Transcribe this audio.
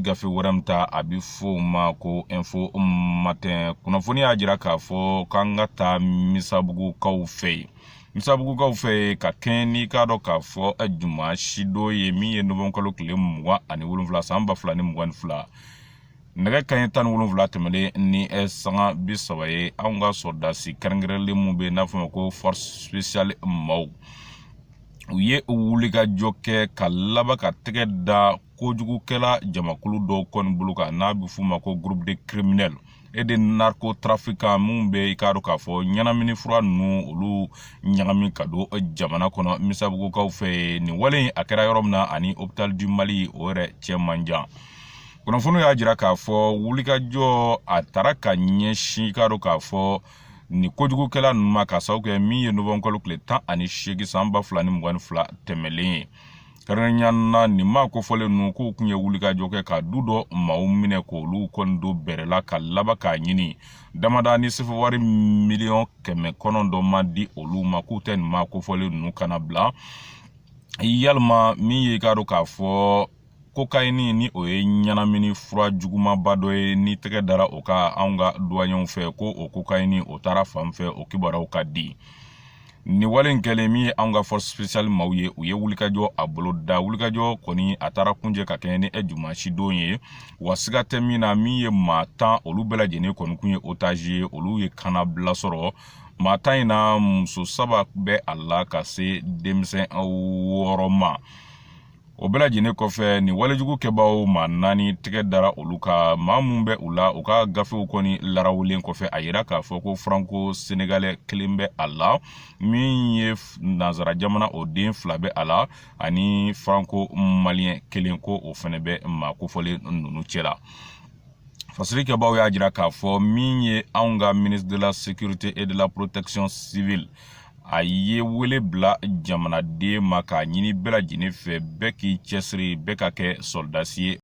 gafe waramta abifo mako info matin kunafoni ajira ka fo kangata misabugu kaufe ka kenni ka do ka fo ajuma shido yemi enobon kolo kile mwa ani wolumfla samba fla ni mwan fla naga kan tan wolumfla temele ni esanga bisawaye anga sodasi karngrele mube nafuma ko force spéciale maw uye wulika joke kalaba ka tege da kojugukela jamakulu do kon buluka na bifuma ko groupe de criminels et de narcotrafiquants mumbe ikaro ka fo nyanamini fura nu olu nyagami kado jamana kono misabugo ka fe ni wale akera yoromna ani hôpital du Mali ore chemanja kono funu ya jira ka fo wulika jo ataraka nyeshi karo ka fo ni kojugu kela numa ka sauke mi ye novon kolo kle tan ani shegi samba fulani mwan fula temele karanyana ni ma ko fole nu ko kunye wulika joke ka dudo maumine ko lu kondo berela ka laba ka nyini damada ni sifu wari million keme konondo madi olu makuten ma ko fole nu kana bla yalma mi ye karo ka fo kokaini ni oye nyanamini fura juguma badoye ni tege dara oka anga duanyon fe ko o kokaini o tara famfe o kibara o kadi ni walen kelemi anga force spéciale mawye uye wulikajo abolo da wulikajo koni atara kunje ka kene ejuma shidonye wasiga temina miye mata olu bela jene koni kunye otage olu ye kana blasoro mata ina muso saba be alla kase demsen woroma obela jine kofe ni walejugu kebawo manani tike dara oluka mamumbe ula uka gafe ukoni larawulen kofe ayira ka foko franco sénégalais klimbe ala minye nazara jamana odin flabe ala ani franco malien kelenko ofenebe makofole nunu chela fasiri kebawo ya jira ka fo minye anga ministre de la sécurité et de la protection civile aye wele bla jamana de maka nyini bela jine fe beki chesri beka ke soldasiye